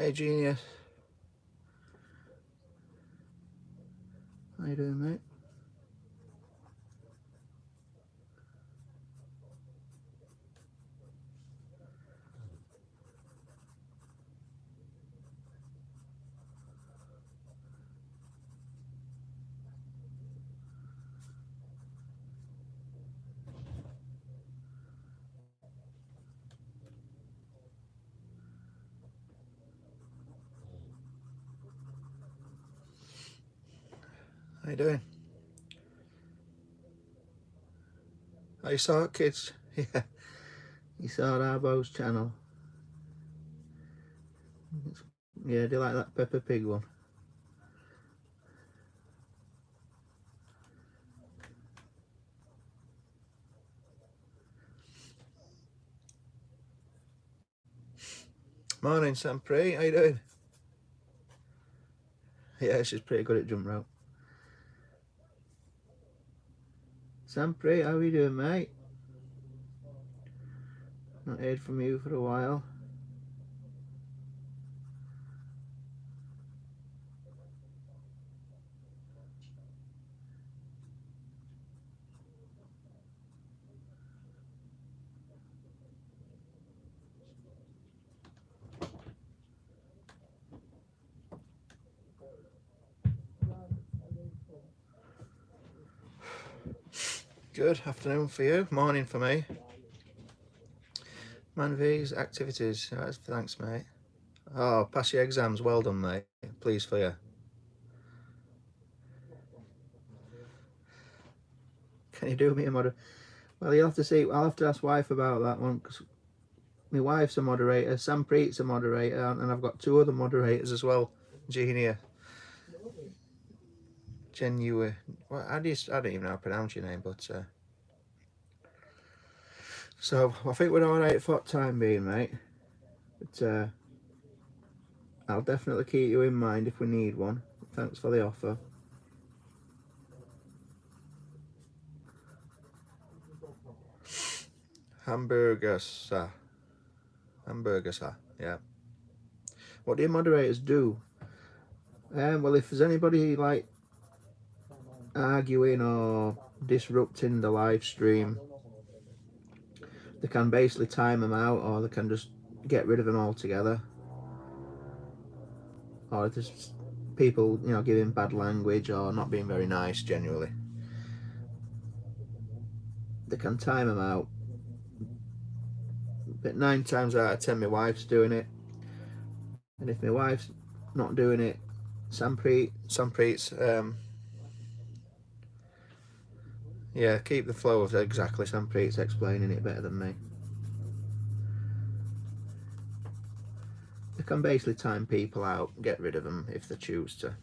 Hey Genius. How you doing, mate? How you doing? Oh, you saw it, kids? Yeah. You saw Arbo's channel? Yeah, do you like that Peppa Pig one? Morning, Sampre. How you doing? Yeah, she's pretty good at jump rope. Sampre, how you doing, mate? Not heard from you for a while. Good afternoon for you. Morning for me. Man V's activities. Thanks, mate. Oh, pass your exams. Well done, mate. Pleased for you. Can you do me a moderator? Well, you'll have to see. I'll have to ask wife about that one, because my wife's a moderator, Sam Preet's a moderator, and I've got two other moderators as well. Genia. Genua. Well, I don't even know how to pronounce your name, but so I think we're alright for time being, mate. But I'll definitely keep you in mind if we need one. Thanks for the offer. Hamburger, sir. Hamburger, sir. Yeah. What do your moderators do? Well, if there's anybody like arguing or disrupting the live stream, they can basically time them out, or they can just get rid of them altogether. Or if there's people, you know, giving bad language or not being very nice generally, they can time them out. But 9 times out of 10 my wife's doing it, and if my wife's not doing it, Sampreet's yeah, keep the flow of exactly. Sampreet's explaining it better than me. They can basically time people out, get rid of them if they choose to.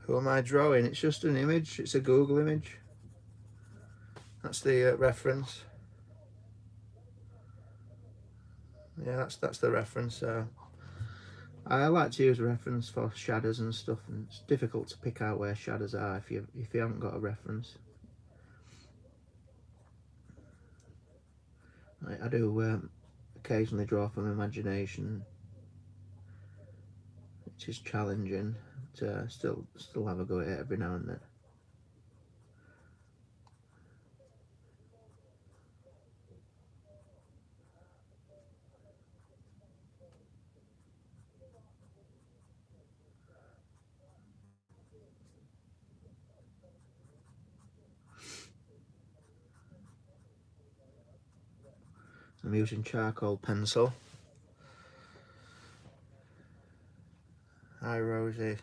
Who am I drawing? It's just an image. It's a Google image. That's the reference. Yeah, that's the reference. I like to use a reference for shadows and stuff, and it's difficult to pick out where shadows are if you haven't got a reference. I do occasionally draw from imagination, which is challenging, but still have a go at it every now and then. I'm using charcoal pencil. Hi Rosie.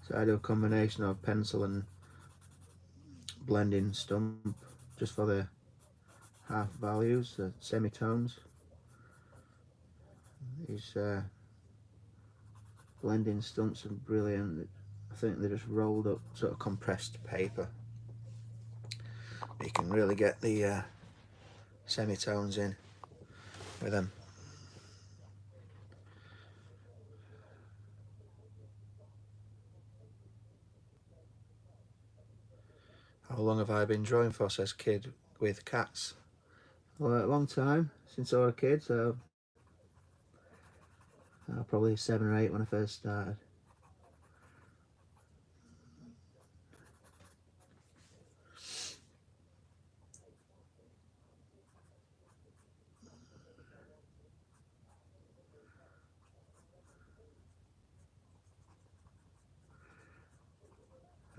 So I do a combination of pencil and blending stump just for the half values, the semitones. These blending stumps are brilliant. I think they're just rolled up sort of compressed paper. You can really get the semitones in with them. How long have I been drawing for, says Kid with cats? Well, a long time, since I was a kid, so probably 7 or 8 when I first started.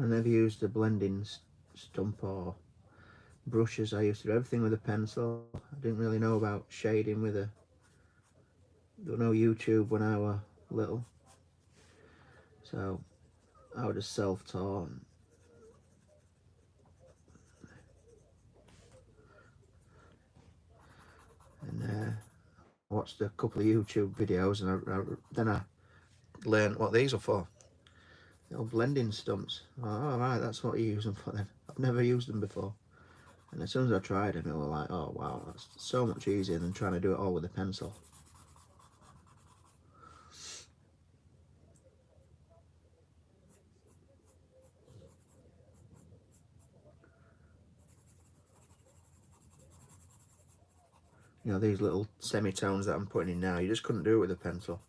I never used a blending stump or brushes. I used to do everything with a pencil. I didn't really know about shading with a... There was no YouTube when I was little, so I was just self-taught. And watched a couple of YouTube videos, and then I learned what these are for. Little blending stumps. Oh, right, that's what you use them for then. I've never used them before. And as soon as I tried them, it was like, oh wow, that's so much easier than trying to do it all with a pencil. You know, these little semitones that I'm putting in now, you just couldn't do it with a pencil.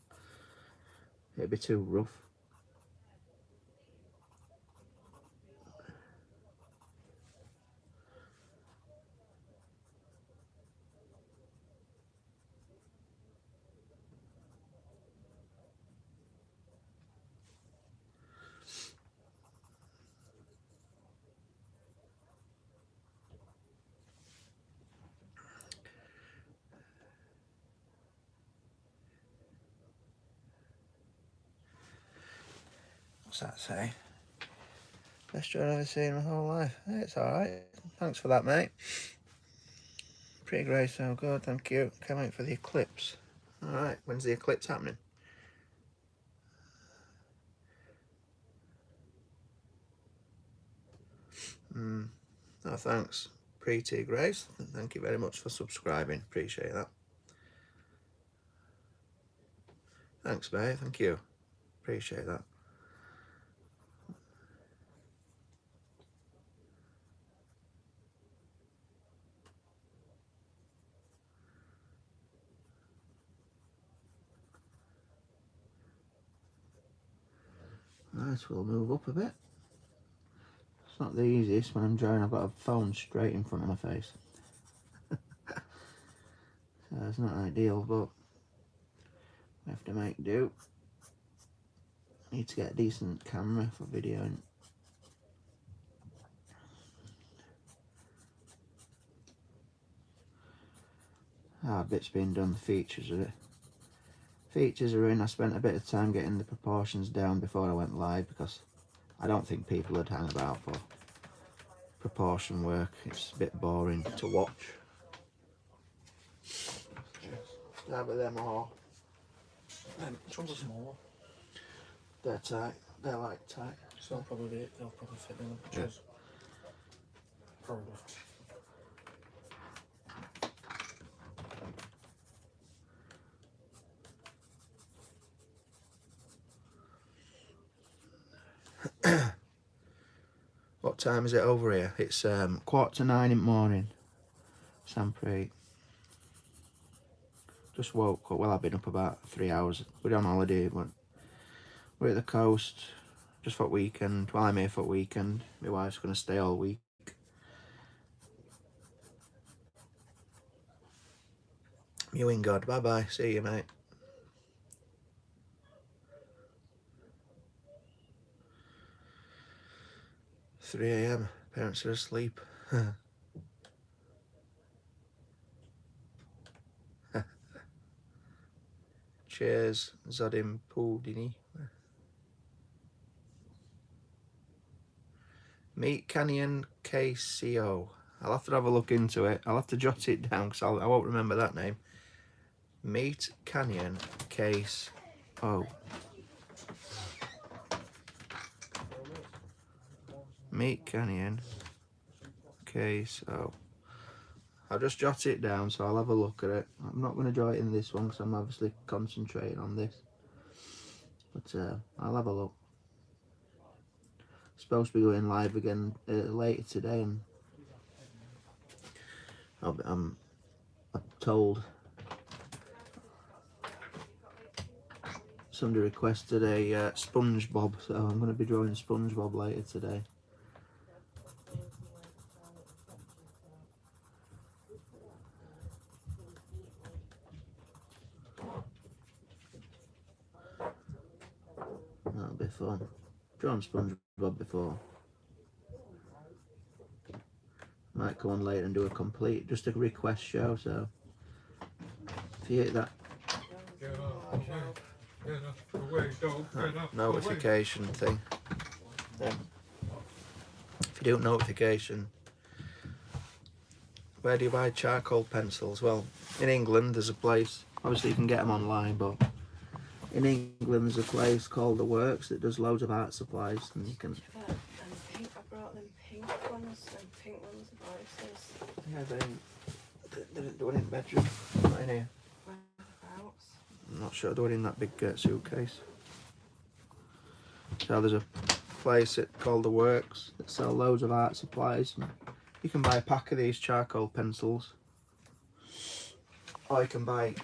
It'd be too rough. What's that say? Best job I've ever seen in my whole life. It's alright. Thanks for that, mate. Pretty great, so good, thank you. Can't wait for the eclipse. Alright, when's the eclipse happening? Oh, thanks. Pretty Grace. Thank you very much for subscribing. Appreciate that. Thanks, mate. Thank you. Appreciate that. Right, we'll move up a bit. It's not the easiest when I'm drawing. I've got a phone straight in front of my face. So it's not ideal, but we have to make do. Need to get a decent camera for videoing. Hard bit's been done, the features of it. Features are in. I spent a bit of time getting the proportions down before I went live because I don't think people would hang about for proportion work. It's a bit boring to watch. Start with them all. Which ones are smaller? They're tight. They're like tight. So they'll probably fit in the pictures. Probably. What time is it over here? It's 8:45 in the morning. Sampreet. Just woke up. Well, I've been up about 3 hours. We're on holiday, but we're at the coast just for weekend. Well, I'm here for weekend. My wife's going to stay all week. Mewing God. Bye bye. See you, mate. 3 AM. Parents are asleep. Cheers, Zodim Poodini. Meat Canyon KCO. I'll have to have a look into it. I'll have to jot it down because I won't remember that name. Meat Canyon Case O. Meat Canyon Case O. I'll just jot it down, so I'll have a look at it. I'm not going to draw it in this one because I'm obviously concentrating on this. But I'll have a look. Supposed to be going live again later today, and I'm told somebody requested a SpongeBob, so I'm going to be drawing SpongeBob later today. That'll be fun. Drawn SpongeBob before. Might come on later and do a complete, just a request show, so if you hit that notification thing, then if you do notification, where do you buy charcoal pencils? Well, in England there's a place, obviously you can get them online, but in England there's a place called The Works that does loads of art supplies, and you can... And pink, I brought them pink ones Yeah, they didn't do it in the bedroom, not in here. Whereabouts? I'm not sure, do it in that big suitcase. So there's a place called The Works that sell loads of art supplies. You can buy a pack of these charcoal pencils, or you can buy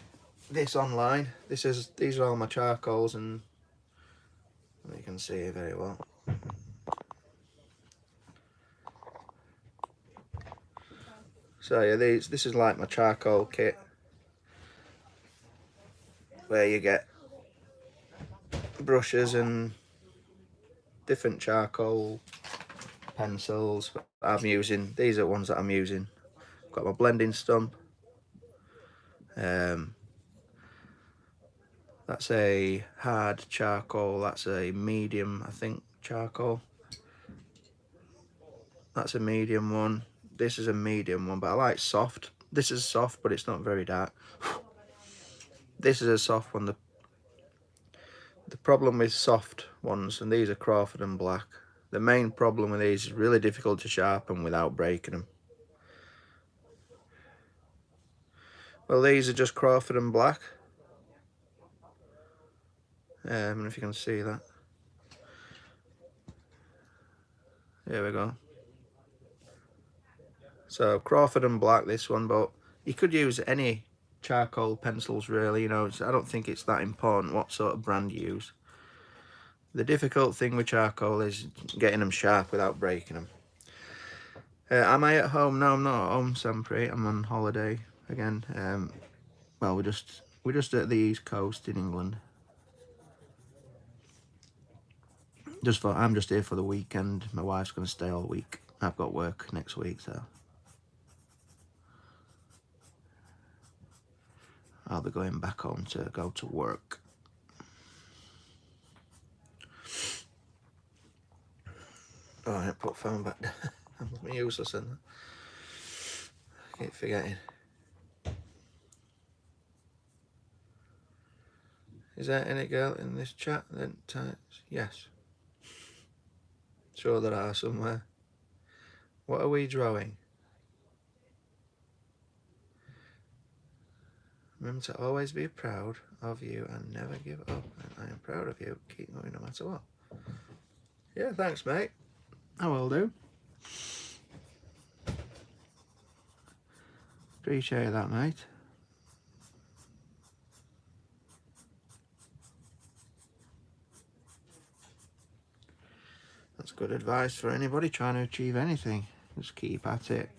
this online. These are all my charcoals, and you can see it very well. So yeah, this is like my charcoal kit, where you get brushes and different charcoal pencils. I'm using, these are ones that I'm using. I've got my blending stump. That's a hard charcoal, that's a medium, I think, charcoal. That's a medium one. This is a medium one, but I like soft. This is soft, but it's not very dark. This is a soft one. The problem with soft ones, and these are Crawford and Black, the main problem with these is really difficult to sharpen without breaking them. Well, these are just Crawford and Black. If you can see that. There we go. So Crawford and Black, this one, but you could use any charcoal pencils really, you know. I don't think it's that important what sort of brand you use. The difficult thing with charcoal is getting them sharp without breaking them. Am I at home? No, I'm not at home, Sampre. I'm on holiday again. Well, we're just at the East Coast in England. I'm just here for the weekend. My wife's going to stay all week. I've got work next week, so I'll be going back home to go to work. Alright, put phone back down. I'm useless in that. I keep forgetting. Is there any girl in this chat that types? Yes. Sure there are somewhere. What are we drawing? Remember to always be proud of you and never give up. And I am proud of you. Keep going no matter what. Yeah, thanks, mate. I will do. Appreciate that, mate. That's good advice for anybody trying to achieve anything. Just keep at it.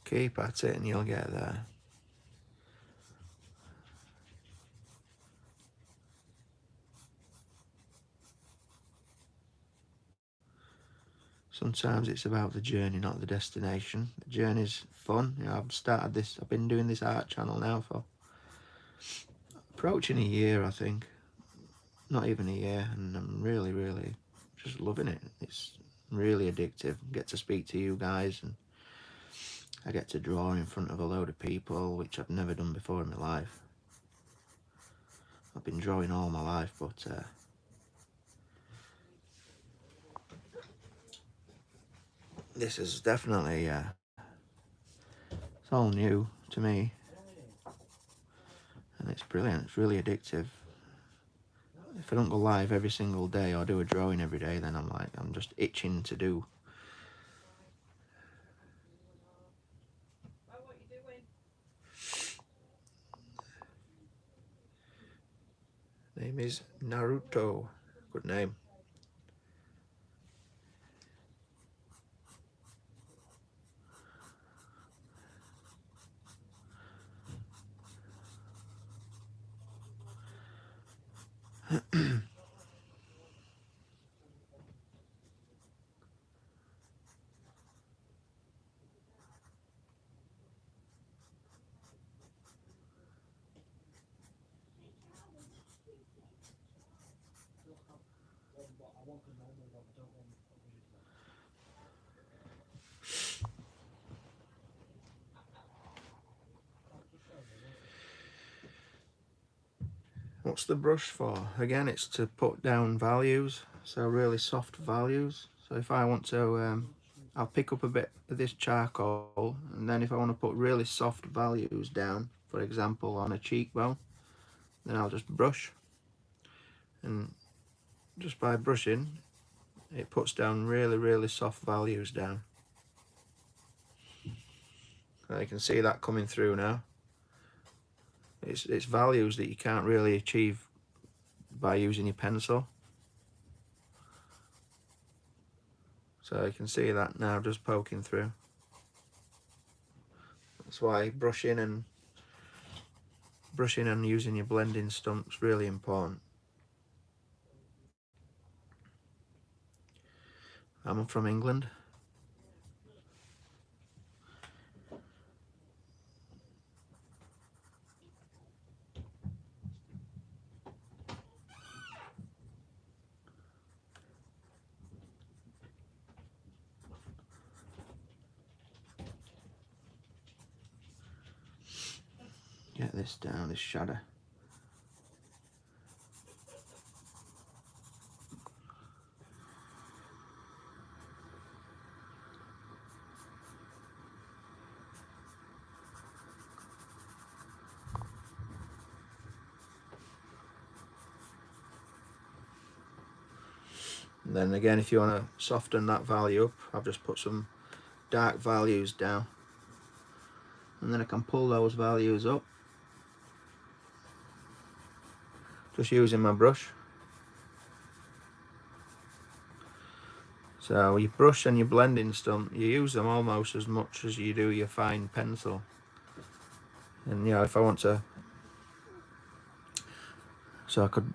Keep at it and you'll get there. Sometimes it's about the journey, not the destination. The journey's fun. You know, I've been doing this art channel now for approaching a year, I think. Not even a year, and I'm really, really just loving it. It's really addictive. I get to speak to you guys, and I get to draw in front of a load of people, which I've never done before in my life. I've been drawing all my life, but this is definitely it's all new to me, and it's brilliant. It's really addictive. If I don't go live every single day or do a drawing every day, then I'm just itching to do. Name is Naruto. Good name. What's the brush for? Again, it's to put down values, so really soft values. So if I want to, I'll pick up a bit of this charcoal, and then if I want to put really soft values down, for example on a cheekbone, then I'll just brush, and just by brushing it puts down really, really soft values down. And you can see that coming through now. It's values that you can't really achieve by using your pencil. So you can see that now just poking through. That's why brushing and using your blending stumps really important. I'm from England. Get this down, this shadow. And then again, if you want to soften that value up, I've just put some dark values down, and then I can pull those values up just using my brush. So your brush and your blending stump, you use them almost as much as you do your fine pencil. And you know, if I want to, so I could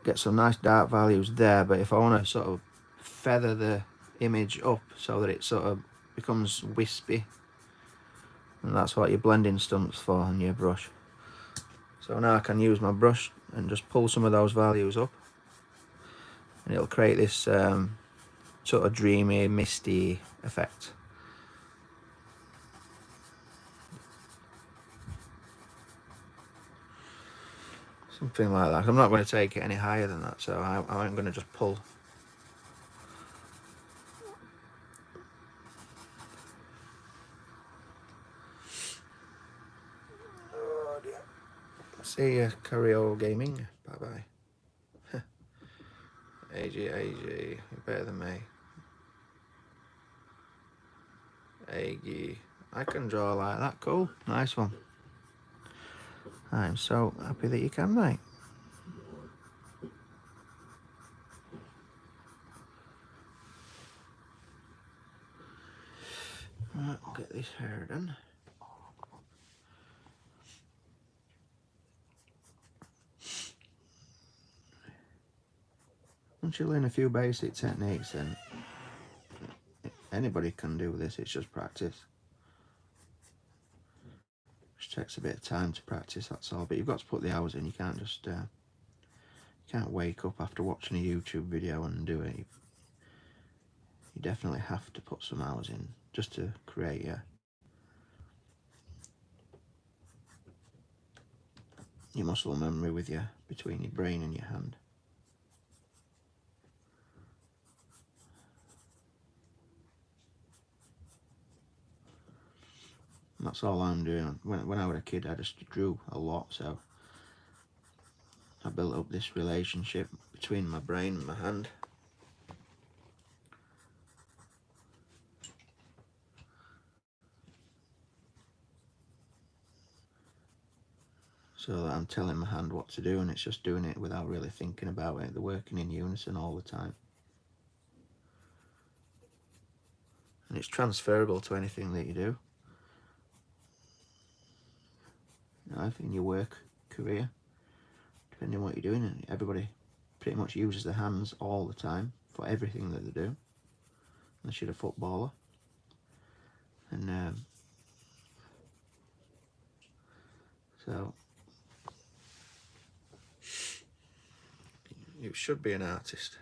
get some nice dark values there, but if I want to sort of feather the image up so that it sort of becomes wispy, and that's what your blending stump's for, and your brush. So now I can use my brush and just pull some of those values up, and it'll create this sort of dreamy, misty effect. Something like that. I'm not going to take it any higher than that, so I'm going to just pull. Oh dear. See you, Cario Gaming. Bye bye. AG, you're better than me. Aggie, I can draw like that. Cool, nice one. I'm so happy that you can, mate. Right, I'll get this hair done. Once you learn a few basic techniques, then anybody can do this. It's just practice. Just takes a bit of time to practice, that's all. But you've got to put the hours in. You can't just you can't wake up after watching a YouTube video and do it. You definitely have to put some hours in just to create your muscle memory with you between your brain and your hand. And that's all I'm doing. When I was a kid, I just drew a lot, so I built up this relationship between my brain and my hand. So that I'm telling my hand what to do, and it's just doing it without really thinking about it. They're working in unison all the time. And it's transferable to anything that you do. You know, in your work career, depending on what you're doing, everybody pretty much uses their hands all the time for everything that they do, unless you're a footballer. And so you should be an artist.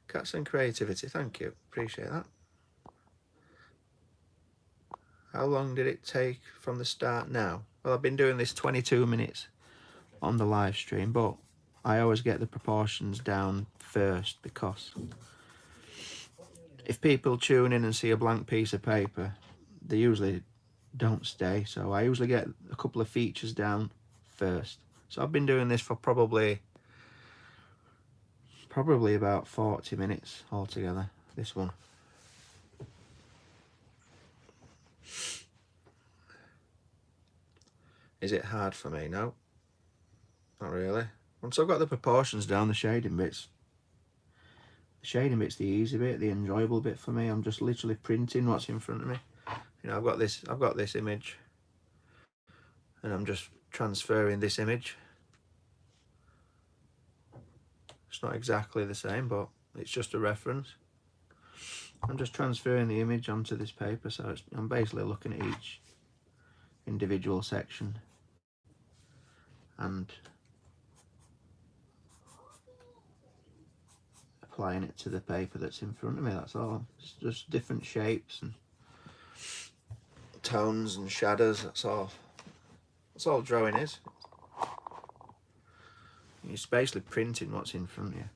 Cats and creativity, thank you, appreciate that. How long did it take from the start now? Well, I've been doing this 22 minutes on the live stream, but I always get the proportions down first, because if people tune in and see a blank piece of paper, they usually don't stay. So I usually get a couple of features down first. So I've been doing this for probably about 40 minutes altogether, this one. Is it hard for me? No, not really. Once I've got the proportions down, the shading bit's the easy bit, the enjoyable bit for me. I'm just literally printing what's in front of me. You know, I've got this image, and I'm just transferring this image. It's not exactly the same, but it's just a reference. I'm just transferring the image onto this paper, so I'm basically looking at each individual section and applying it to the paper that's in front of me, that's all. It's just different shapes and tones and shadows, that's all. That's all drawing is. You're basically printing what's in front of you.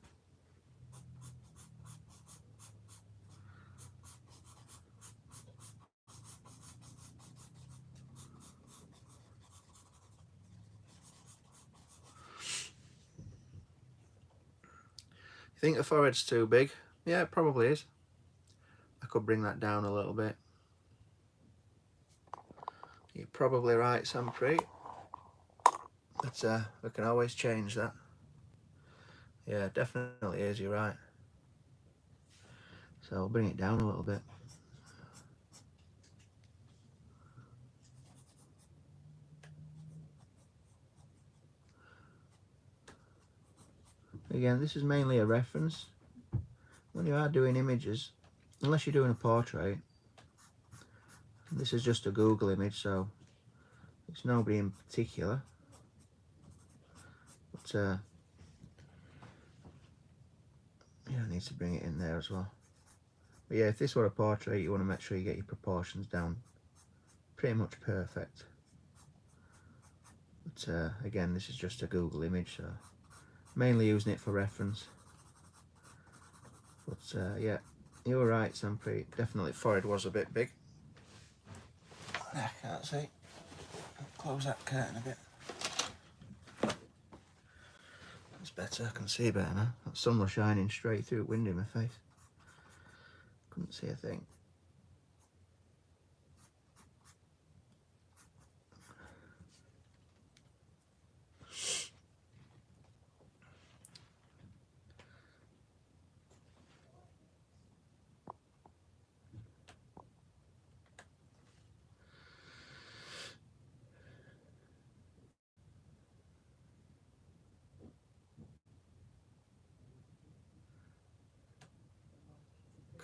You think the forehead's too big? Yeah, it probably is. I could bring that down a little bit. You're probably right, Sampreet. But we can always change that. Yeah, definitely is, you're right. So I'll bring it down a little bit. Again, this is mainly a reference. When you are doing images, unless you're doing a portrait, this is just a Google image, so it's nobody in particular. But yeah, I need to bring it in there as well. But yeah, if this were a portrait, you want to make sure you get your proportions down pretty much perfect. But again, this is just a Google image, so mainly using it for reference. But yeah, you were right, Sampreet. Definitely forehead was a bit big. I can't see. I'll close that curtain a bit. That's better, I can see better now. That sun was shining straight through the window in my face. Couldn't see a thing.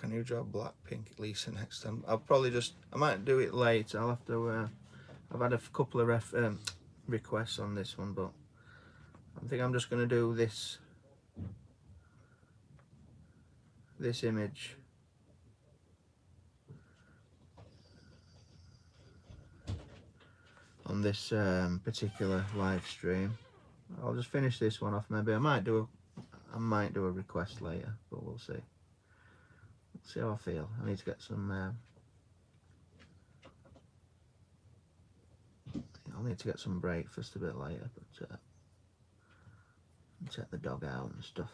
Can you draw black, pink, Lisa next time? I'll probably I might do it late. I'll have to I've had a couple of requests on this one, but I think I'm just going to do this image on this particular live stream. I'll just finish this one off. Maybe I might do a request later, but we'll see. Let's see how I feel. I need to get some. I'll need to get some breakfast a bit later, but take the dog out and stuff.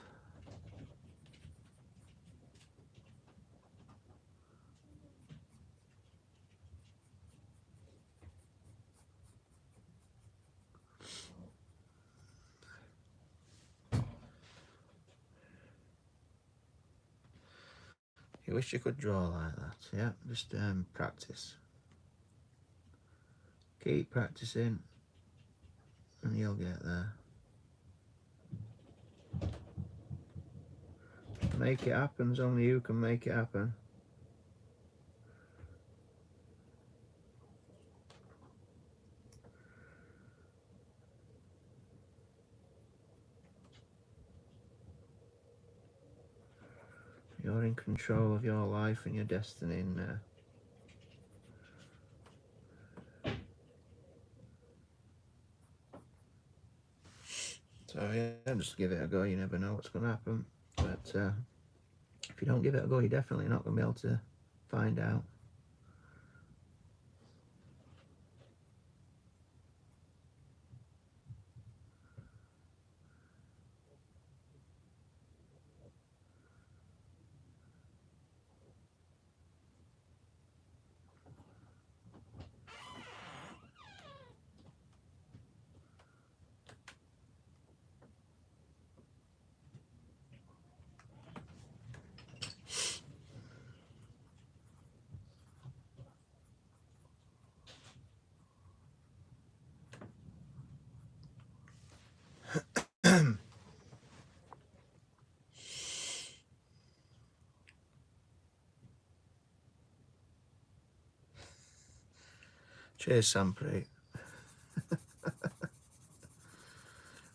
You wish you could draw like that, yeah? Just practice. Keep practicing, and you'll get there. Make it happen. Only you can make it happen. You're in control of your life and your destiny now. So yeah, just give it a go. You never know what's going to happen. But if you don't give it a go, you're definitely not going to be able to find out. Cheers, Sampre.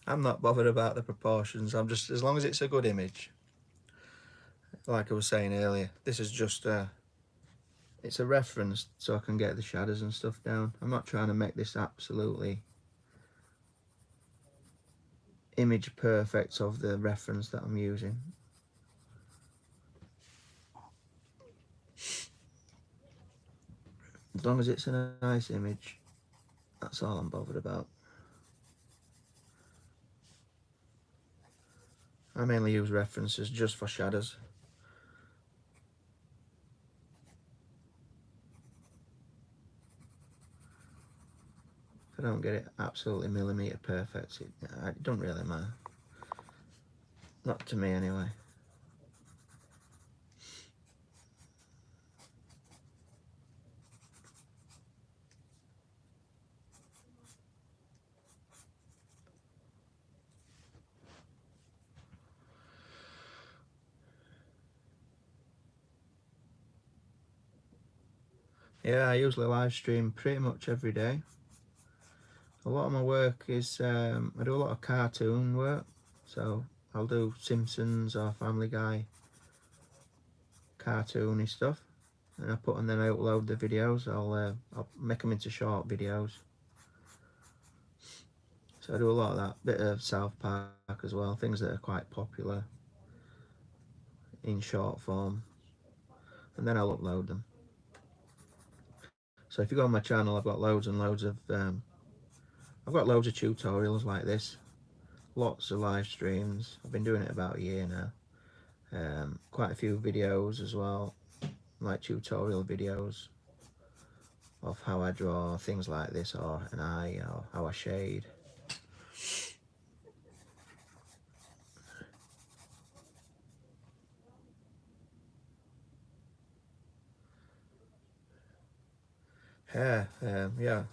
I'm not bothered about the proportions. I'm just, as long as it's a good image. Like I was saying earlier, this is just it's a reference so I can get the shadows and stuff down. I'm not trying to make this absolutely image perfect of the reference that I'm using. As long as it's a nice image, that's all I'm bothered about. I mainly use references just for shadows. If I don't get it absolutely millimetre perfect, it don't really matter. Not to me anyway. Yeah, I usually live stream pretty much every day. A lot of my work is, I do a lot of cartoon work, so I'll do Simpsons or Family Guy cartoony stuff, and then I upload the videos. I'll make them into short videos. So I do a lot of that, bit of South Park as well, things that are quite popular in short form, and then I'll upload them. So if you go on my channel, I've got loads and loads of tutorials like this, lots of live streams. I've been doing it about a year now. Quite a few videos as well, like tutorial videos of how I draw things like this, or an eye, or how I shade. Hair, yeah.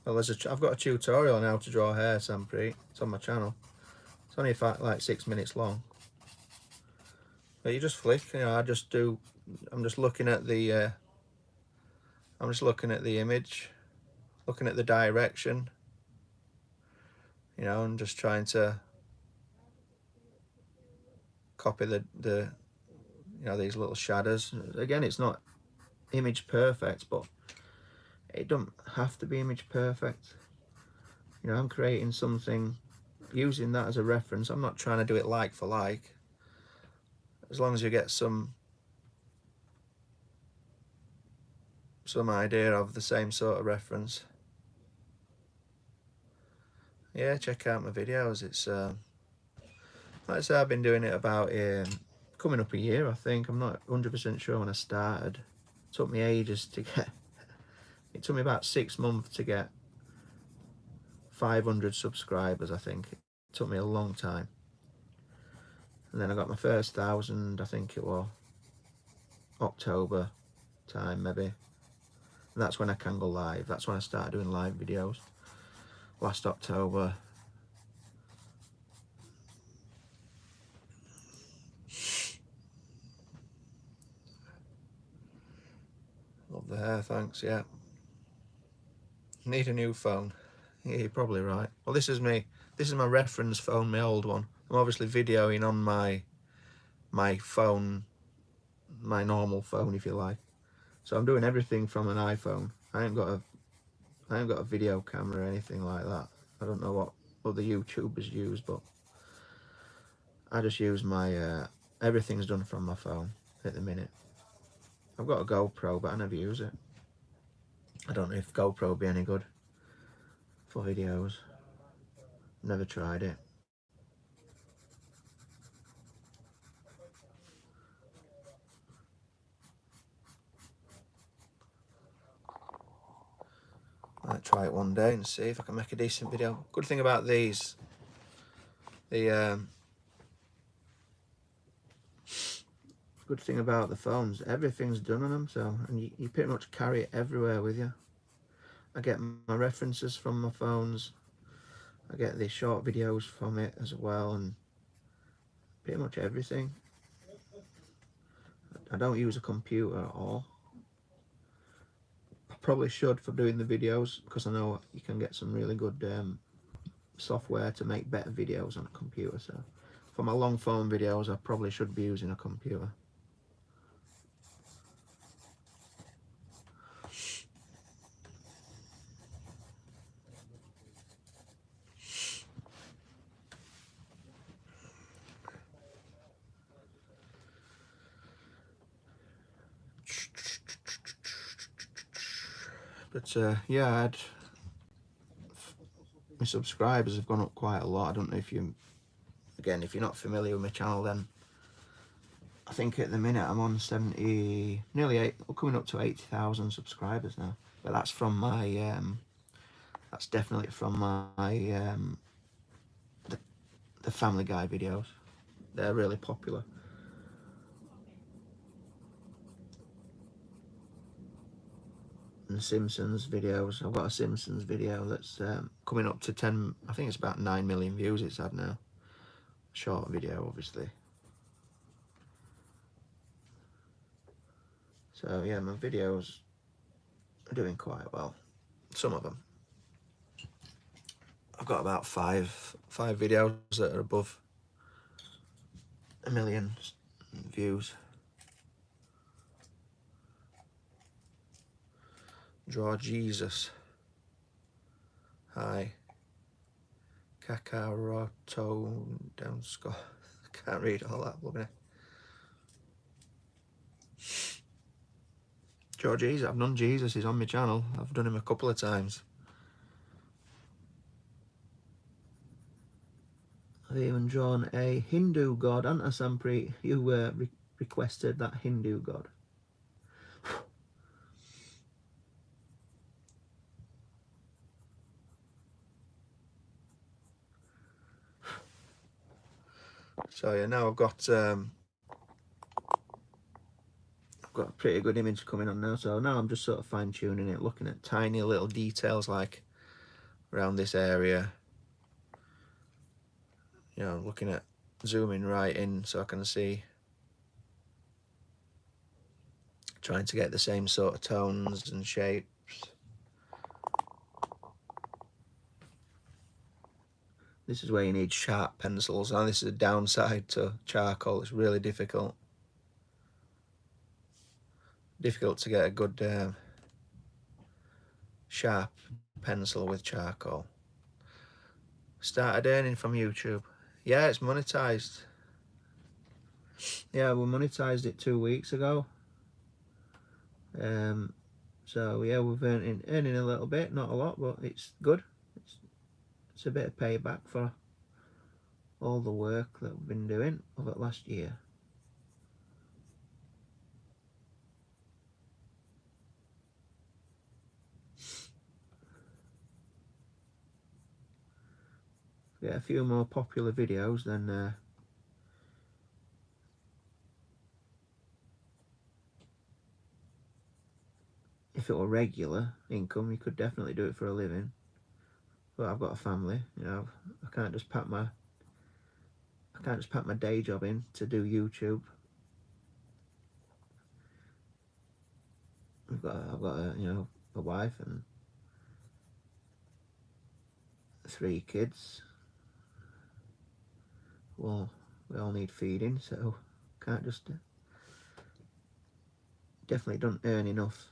Well, I've got a tutorial on how to draw hair, Sampre. It's on my channel. It's only like 6 minutes long. But you just flick, I'm just looking at the image, looking at the direction, you know, and just trying to copy the you know, these little shadows. Again, it's not image perfect, but it don't have to be image perfect. You know, I'm creating something using that as a reference. I'm not trying to do it like for like. As long as you get some idea of the same sort of reference. Yeah, check out my videos. It's like I say, I've been doing it about coming up a year, I think. I'm not 100% sure when I started. It took me ages to get. It took me about 6 months to get 500 subscribers, I think. It took me a long time. And then I got my first 1,000, I think it was October time, maybe. And that's when I can go live. That's when I started doing live videos. Last October. Love the hair, thanks, yeah. Need a new phone. Yeah, you're probably right. Well, this is me. This is my reference phone, my old one. I'm obviously videoing on my phone, my normal phone, if you like. So I'm doing everything from an iPhone. I ain't got a video camera or anything like that. I don't know what other YouTubers use, but I just use my everything's done from my phone at the minute. I've got a GoPro, but I never use it. I don't know if GoPro would be any good for videos. Never tried it. Might try it one day and see if I can make a decent video. Good thing about these, good thing about the phones, everything's done on them, so, and you pretty much carry it everywhere with you. I get my references from my phones, I get the short videos from it as well, and pretty much everything. I don't use a computer at all. I probably should for doing the videos, because I know you can get some really good software to make better videos on a computer. So for my long form videos, I probably should be using a computer. But yeah, my subscribers have gone up quite a lot. I don't know if you, again, if you're not familiar with my channel, then I think at the minute I'm on 70, nearly 8, coming up to 80,000 subscribers now. But that's from my, that's definitely from my, the Family Guy videos. They're really popular. And Simpsons videos. I've got a Simpsons video that's coming up to 10, I think it's about 9 million views it's had now. Short video, obviously. So yeah, my videos are doing quite well. Some of them. I've got about five videos that are above 1 million views. Draw Jesus. Hi. Kakaroto down Scott. I can't read all that, bloody. Draw Jesus. I've done Jesus. He's on my channel. I've done him a couple of times. I've even drawn a Hindu god. Anta Sampri, you requested that Hindu god. So yeah, now I've got a pretty good image coming on now. So now I'm just sort of fine tuning it, looking at tiny little details like around this area. You know, looking at zooming right in so I can see. Trying to get the same sort of tones and shapes. This is where you need sharp pencils, and this is a downside to charcoal. It's really difficult to get a good sharp pencil with charcoal. Started earning from YouTube. Yeah, it's monetized. Yeah, we monetized it 2 weeks ago. So yeah, we've earning a little bit, not a lot, but it's good. It's a bit of payback for all the work that we've been doing over the last year. Get a few more popular videos, then if it were regular income, you could definitely do it for a living. But I've got a family, you know. I can't just pack my day job in to do YouTube. I've got a wife and 3 kids. Well, we all need feeding, so can't just definitely don't earn enough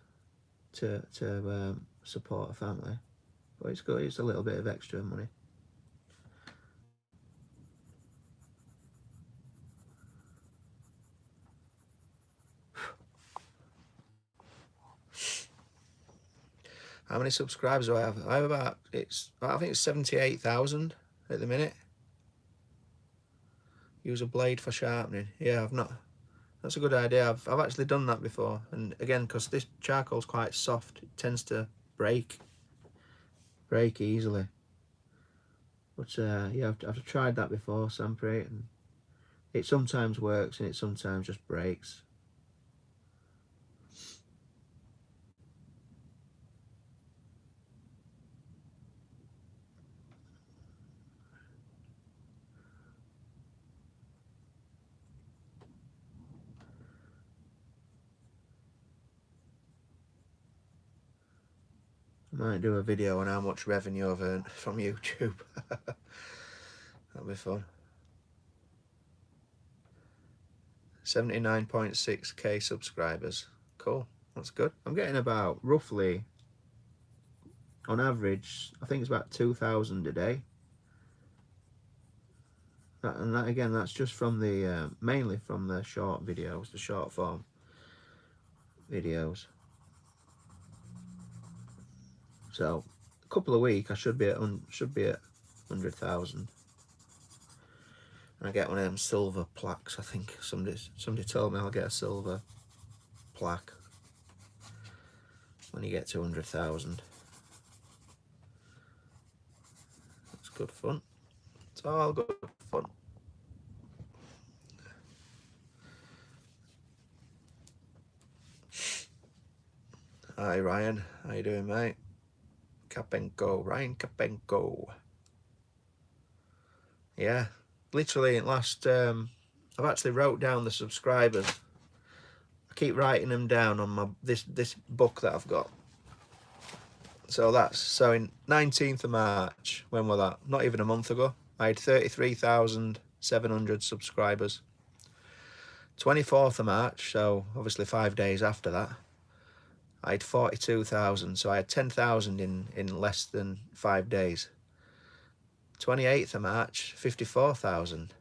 to support a family. But it's good. It's a little bit of extra money. How many subscribers do I have? I have about I think it's 78,000 at the minute. Use a blade for sharpening. Yeah, I've not. That's a good idea. I've actually done that before, and again, because this charcoal's quite soft, it tends to break easily. But yeah, I've tried that before, sandpaper, and it sometimes works and it sometimes just breaks. I might do a video on how much revenue I've earned from YouTube. That'll be fun. 79.6k subscribers. Cool, that's good. I'm getting about, roughly, on average, I think it's about 2,000 a day. And that again, that's just from the mainly from the short videos, the short form videos. So a couple of weeks, I should be at 100,000. And I get one of them silver plaques. I think somebody told me I'll get a silver plaque when you get to 100,000. It's good fun. It's all good fun. Hi Ryan, how you doing, mate? Kapenko, Ryan Kapenko. Yeah, literally in last I've actually wrote down the subscribers. I keep writing them down on my this book that I've got. So in 19th of March, when was that? Not even a month ago, I had 33,700 subscribers. 24th of March, so obviously 5 days after that, I had 42,000. So I had 10,000 in less than 5 days. 28th of March, 54,000.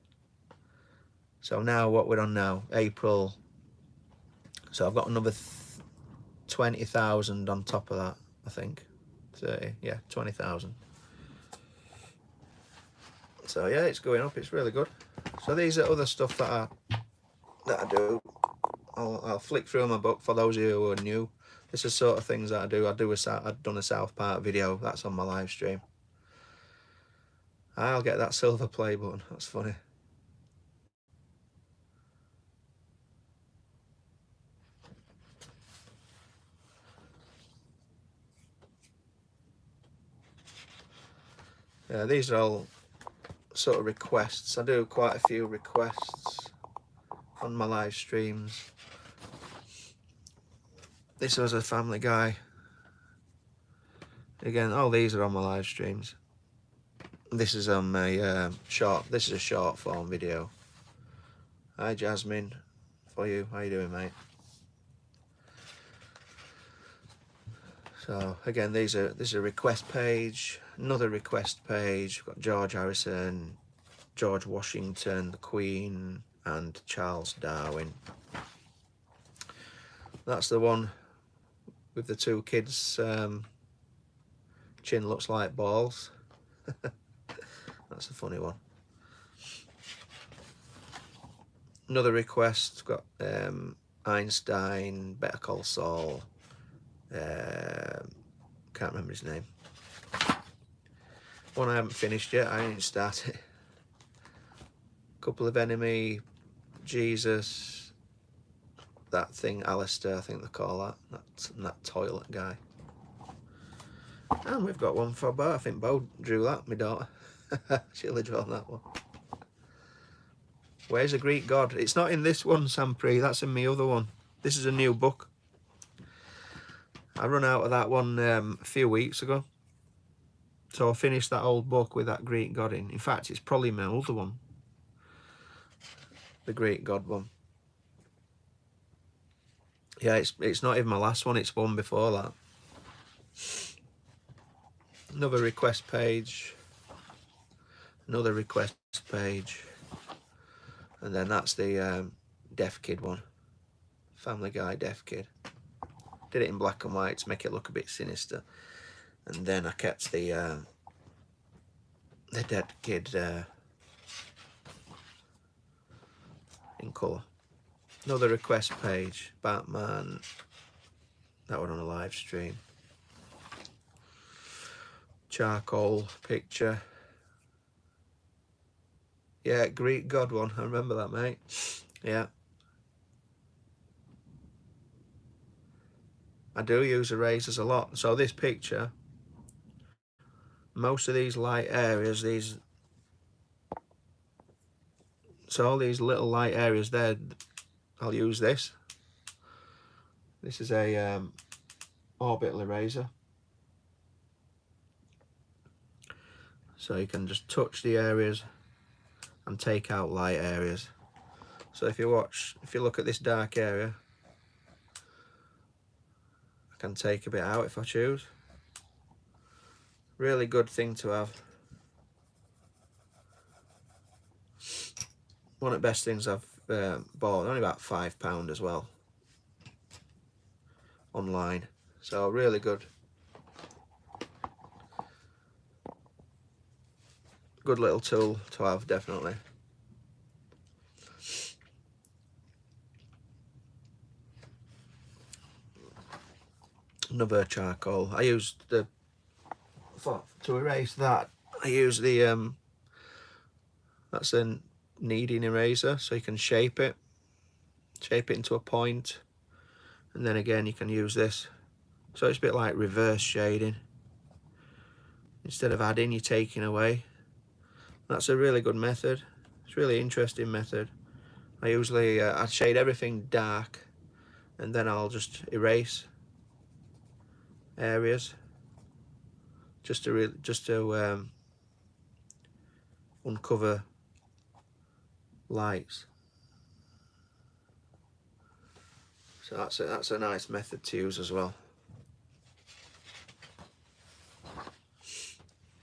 So now what we're on now, April. So I've got another 20,000 on top of that, I think. 30, yeah, 20,000. So yeah, it's going up. It's really good. So these are other stuff that I do. I'll flick through my book for those of you who are new. This is sort of things that I do. I've done a South Park video. That's on my live stream. I'll get that silver play button. That's funny. Yeah, these are all sort of requests. I do quite a few requests on my live streams. This was a Family Guy. Again, all these are on my live streams. This is on my this is a short form video. Hi Jasmine, for you, how you doing, mate? So again, this is a request page, another request page. We've got George Harrison, George Washington, the Queen, and Charles Darwin. That's the one with the two kids. Chin looks like balls. That's a funny one. Another request, got Einstein, Better Call Saul, can't remember his name. One I haven't finished yet, I didn't start it. Couple of Enemy, Jesus, that thing, Alistair, I think they call that toilet guy. And we've got one for Bo. I think Bo drew that, my daughter. She'll have drawn that one. Where's a Greek God? It's not in this one, Sampri. That's in my other one. This is a new book. I run out of that one a few weeks ago. So I finished that old book with that Greek God in. In fact, it's probably my older one. The Greek God one. Yeah, it's not even my last one. It's one before that. Another request page. Another request page. And then that's the Deaf Kid one. Family Guy Deaf Kid. Did it in black and white to make it look a bit sinister. And then I kept the Dead Kid in colour. Another request page. Batman. That one on a live stream. Charcoal picture. Yeah, Greek God one. I remember that, mate. Yeah. I do use erasers a lot. So this picture, most of these light areas, so all these little light areas there, I'll use this. This is a orbital eraser. So you can just touch the areas and take out light areas. So if you look at this dark area, I can take a bit out if I choose. Really good thing to have. One of the best things I've bought, only about £5 as well, online. So really good. Good little tool to have, definitely. Another charcoal. I used to erase that. I use the that's a kneading eraser, so you can shape it into a point, and then again you can use this. So it's a bit like reverse shading. Instead of adding, you're taking away. That's a really good method. It's a really interesting method. I usually I shade everything dark, and then I'll just erase areas just to uncover lights. So that's a nice method to use as well.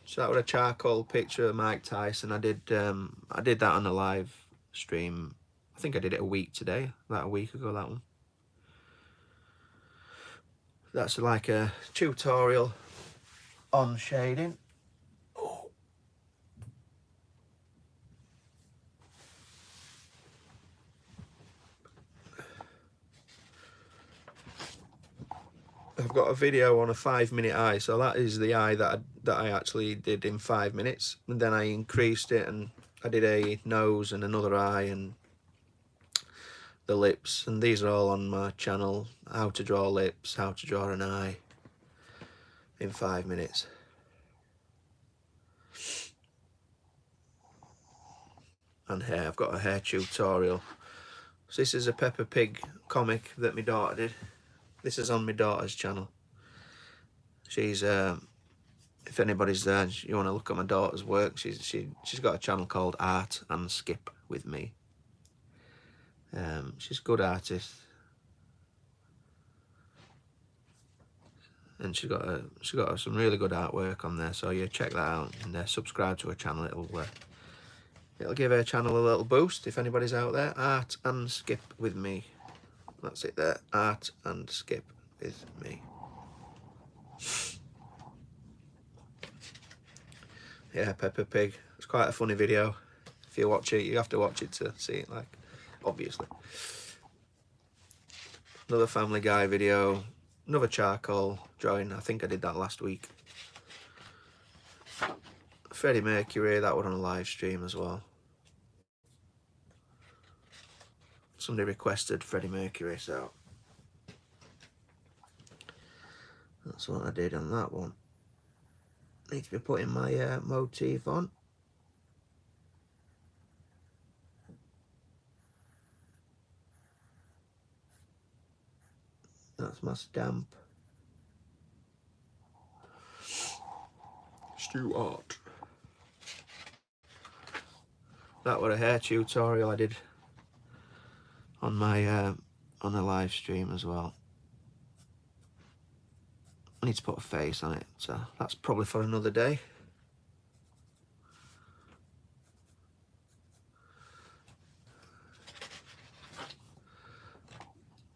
So that was a charcoal picture of Mike Tyson. I did that on a live stream. I think I did it a week today, about a week ago, that one. That's like a tutorial on shading. Oh. I've got a video on a 5-minute eye, so that is the eye that I actually did in 5 minutes, and then I increased it and I did a nose and another eye and the lips, and these are all on my channel. How to draw lips, how to draw an eye in 5 minutes. And hair, I've got a hair tutorial. So this is a Peppa Pig comic that my daughter did. This is on my daughter's channel. She's if anybody's there, you want to look at my daughter's work, she's got a channel called Art and Skip with me. She's a good artist, and she's got some really good artwork on there. So yeah, check that out and subscribe to her channel. It'll give her channel a little boost if anybody's out there. Art and Skip with me. That's it there. Art and Skip with me. Yeah, Peppa Pig. It's quite a funny video. If you watch it, you have to watch it to see it, like, obviously. Another Family Guy video. Another charcoal drawing. I think I did that last week. Freddie Mercury, that one on a live stream as well. Somebody requested Freddie Mercury, so that's what I did on that one. Need to be putting my motif on. That's my stamp. Stuart. That was a hair tutorial I did on my on a live stream as well. I need to put a face on it, so that's probably for another day.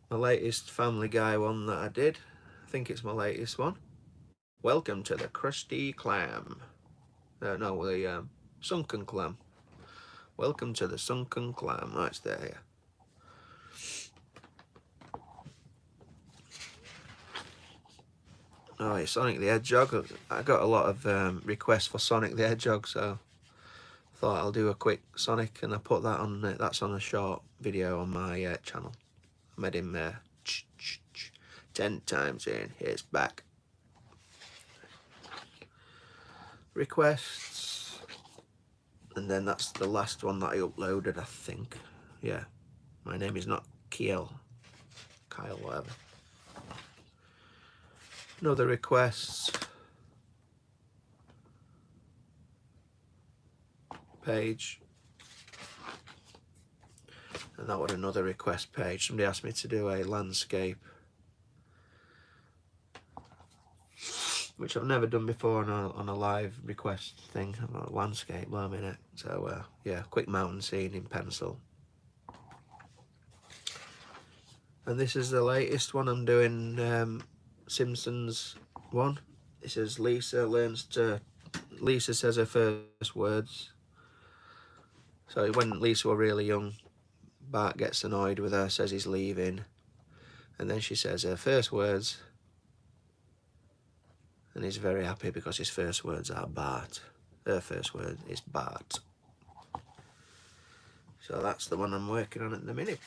The latest Family Guy one that I did, I think it's my latest one. Welcome to the Krusty Clam. No, the Sunken Clam. Welcome to the Sunken Clam. Right, it's there, yeah. Oh, yeah, Sonic the Hedgehog. I got a lot of requests for Sonic the Hedgehog, so I thought I'll do a quick Sonic, and I put that on. That's on a short video on my channel. I made him 10 times in. Here's back. Requests, and then that's the last one that I uploaded, I think. Yeah, my name is not Kyle, whatever. Another requests page, and that was another request page. Somebody asked me to do a landscape, which I've never done before on a live request thing. A landscape, blow me neck. So yeah, quick mountain scene in pencil. And this is the latest one I'm doing, Simpsons one. This is Lisa says her first words. So when Lisa were really young, Bart gets annoyed with her, says he's leaving, and then she says her first words, and he's very happy because his first words are Bart. Her first word is Bart. So that's the one I'm working on at the minute.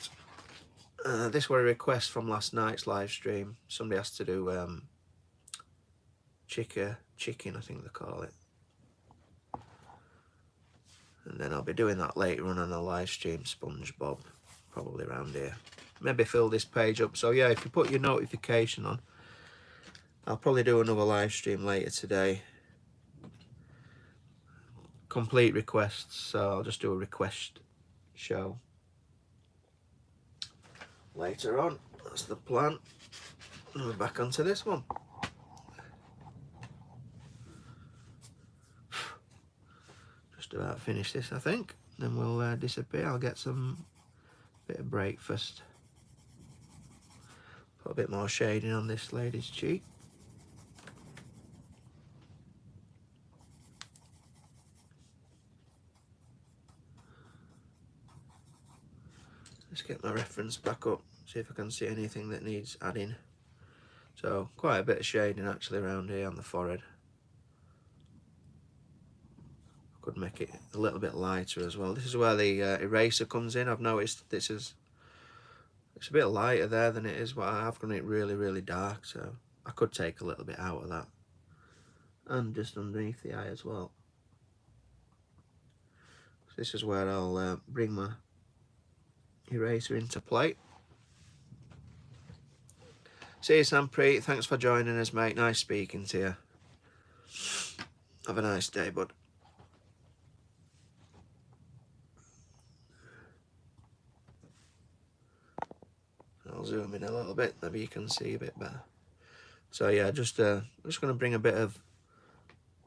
This was a request from last night's live stream. Somebody has to do chicken, I think they call it. And then I'll be doing that later on a live stream, SpongeBob, probably around here. Maybe fill this page up. So yeah, if you put your notification on, I'll probably do another live stream later today. Complete requests, so I'll just do a request show later on. That's the plan. And we're back onto this one. Just about finish this, I think. Then we'll disappear. I'll get some bit of breakfast. Put a bit more shading on this lady's cheek. Let's get my reference back up, see if I can see anything that needs adding. So quite a bit of shading actually around here on the forehead. I could make it a little bit lighter as well. This is where the eraser comes in. I've noticed it's a bit lighter there than it is, but I have done it really dark, so I could take a little bit out of that. And just underneath the eye as well. So this is where I'll bring my eraser into play. See you, Sampreet. Thanks for joining us, mate. Nice speaking to you. Have a nice day, bud. I'll zoom in a little bit, maybe you can see a bit better. So yeah, just going to bring a bit of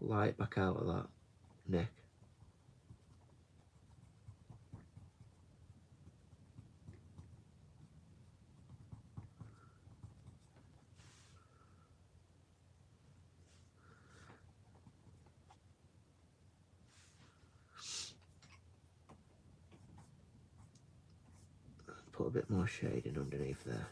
light back out of that neck. Put a bit more shading underneath there.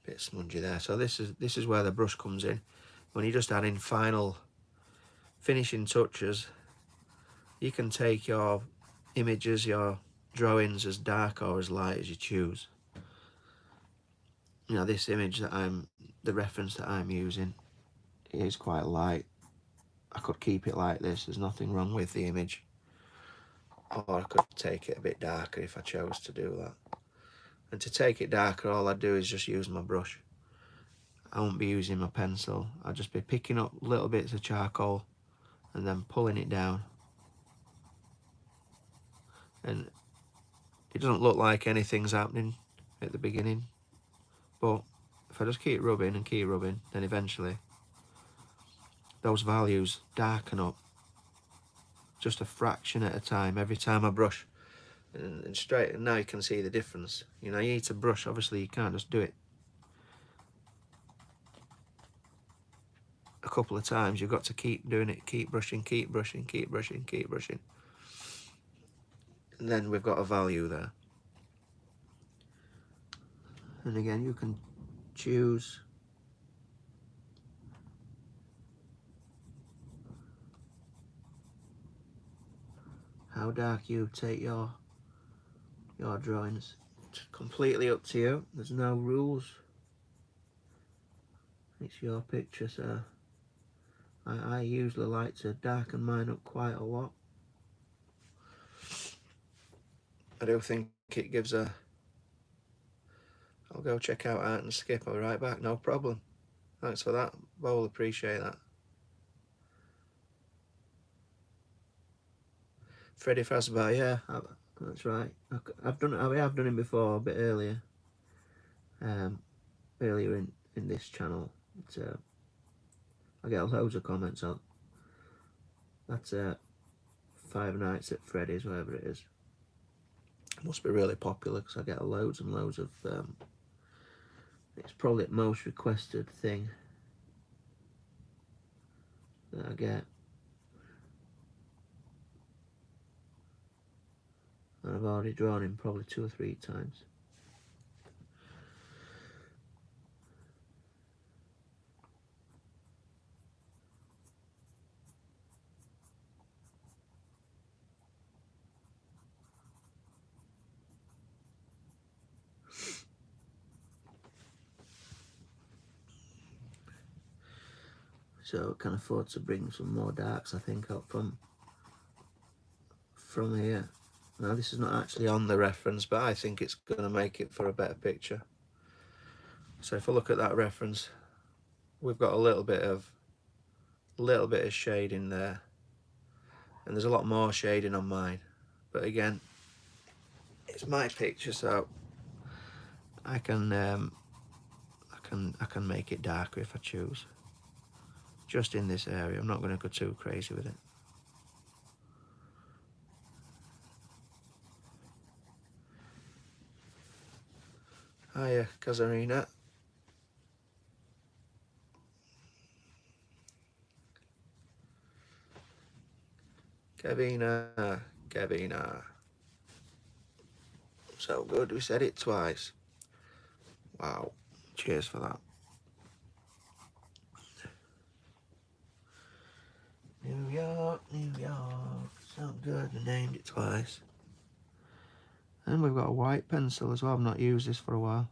Bit smudgy there. So this is where the brush comes in. When you just add in final finishing touches, you can take your images, your drawings as dark or as light as you choose. You know, this image that the reference that I'm using is quite light. I could keep it like this, there's nothing wrong with the image. Or I could take it a bit darker if I chose to do that. And to take it darker, all I do is just use my brush. I won't be using my pencil. I'll just be picking up little bits of charcoal and then pulling it down. And it doesn't look like anything's happening at the beginning, but if I just keep rubbing and keep rubbing, then eventually those values darken up just a fraction at a time every time I brush. And straight, and now you can see the difference. You know, you need to brush, obviously you can't just do it a couple of times. You've got to keep doing it, keep brushing, keep brushing, keep brushing, keep brushing. And then we've got a value there. And again, you can choose how dark you take your drawings. It's completely up to you. There's no rules. It's your picture, so I usually like to darken mine up quite a lot. I do think it gives a... I'll go check out Art and Skip. I'll be right back, no problem. Thanks for that, Bowl, appreciate that. Freddy Fazbear, yeah, that's right. I have done it before, a bit earlier. Earlier in this channel. I get loads of comments on. That's Five Nights at Freddy's, whatever it is. It must be really popular because I get loads and loads of... it's probably the most requested thing that I get. And I've already drawn him probably 2 or 3 times. So I can afford to bring some more darks, I think, up from here. Now this is not actually on the reference, but I think it's going to make it for a better picture. So if I look at that reference, we've got a little bit of shading there, and there's a lot more shading on mine. But again, it's my picture, so I can make it darker if I choose. Just in this area, I'm not going to go too crazy with it. Hiya, Kazarina. Kevina. So good, we said it twice. Wow, cheers for that. New York, so good, I named it twice. And we've got a white pencil as well. I've not used this for a while.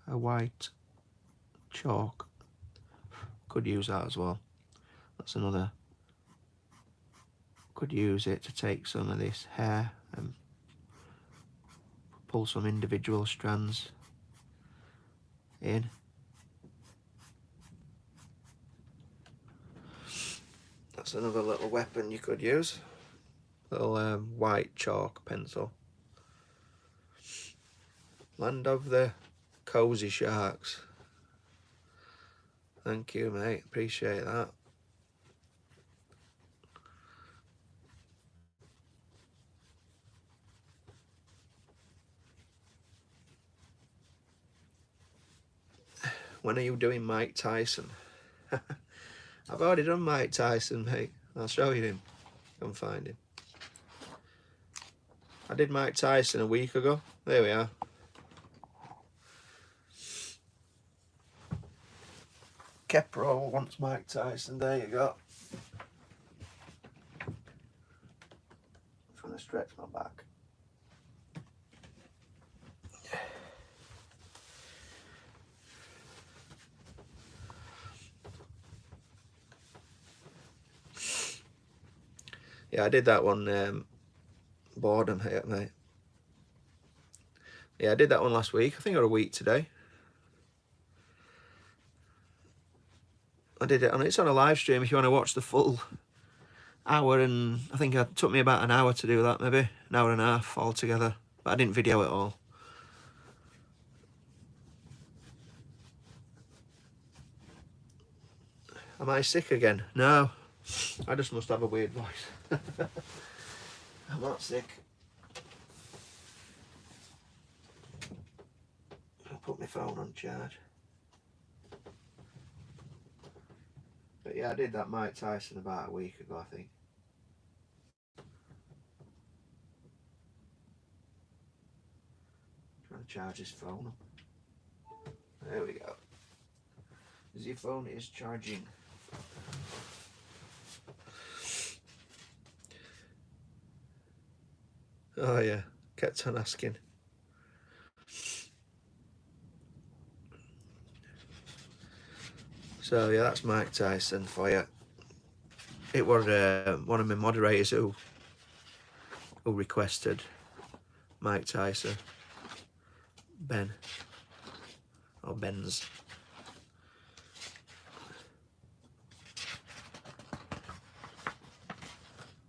A white chalk. Could use that as well. That's another. Could use it to take some of this hair and pull some individual strands in. That's another little weapon you could use. Little white chalk pencil. Land of the cozy sharks. Thank you, mate. Appreciate that. When are you doing Mike Tyson? I've already done Mike Tyson, mate. I'll show you him. Come find him. I did Mike Tyson a week ago. There we are. Kepro wants Mike Tyson. There you go. I'm trying to stretch my back. Yeah, I did that one. Boredom here, mate. Yeah, I did that one last week. I think or a week today. I did it, and it's on a live stream if you want to watch the full hour, and I think it took me about an hour to do that, maybe an hour and a half altogether, but I didn't video it all. Am I sick again? No, I just must have a weird voice. I'm not sick. I'll put my phone on charge. But yeah, I did that Mike Tyson about a week ago, I think. Trying to charge his phone up. There we go. Your phone is charging. Oh yeah, kept on asking. So yeah, that's Mike Tyson for you. It was one of my moderators who requested Mike Tyson. Ben. Or Ben's.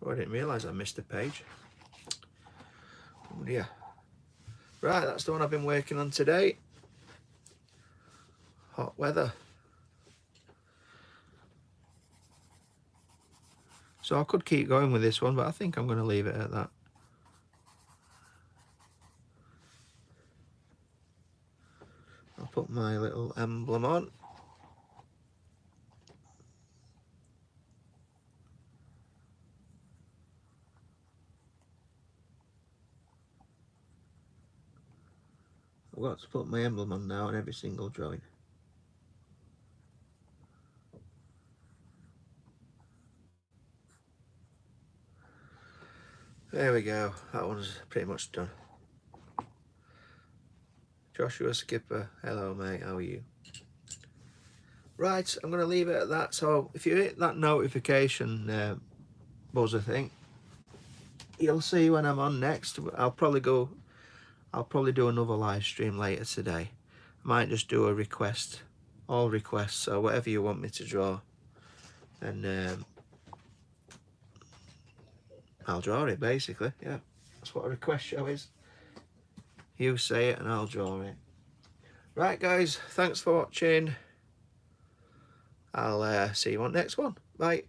Oh, I didn't realise I missed a page. Oh dear. Right, that's the one I've been working on today. Hot weather. So I could keep going with this one, but I think I'm going to leave it at that. I'll put my little emblem on. I've got to put my emblem on now on every single drawing. There we go, that one's pretty much done. Joshua Skipper, hello mate, how are you? Right, I'm going to leave it at that. So if you hit that notification buzzer thing, you'll see when I'm on next. I'll probably do another live stream later today. I might just do a request, all requests, so whatever you want me to draw, and I'll draw it basically. Yeah, that's what a request show is. You say it and I'll draw it. Right guys, thanks for watching. I'll see you on next one. Bye.